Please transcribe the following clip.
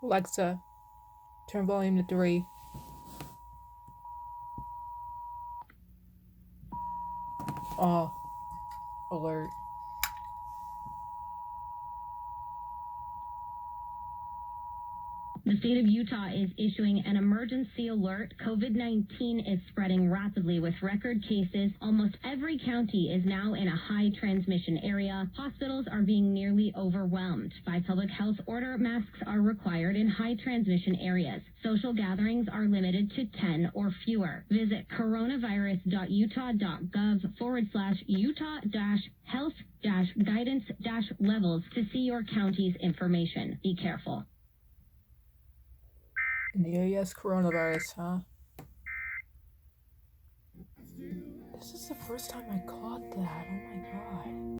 Alexa, turn volume to 3. Alert. The state of Utah is issuing an emergency alert. COVID-19 is spreading rapidly with record cases. Almost every county is now in a high transmission area. Hospitals are being nearly overwhelmed. By public health order, masks are required in high transmission areas. Social gatherings are limited to 10 or fewer. Visit coronavirus.utah.gov/Utah-health-guidance-levels to see your county's information. Be careful. In the EAS coronavirus, huh? This is the first time I caught that. Oh my god.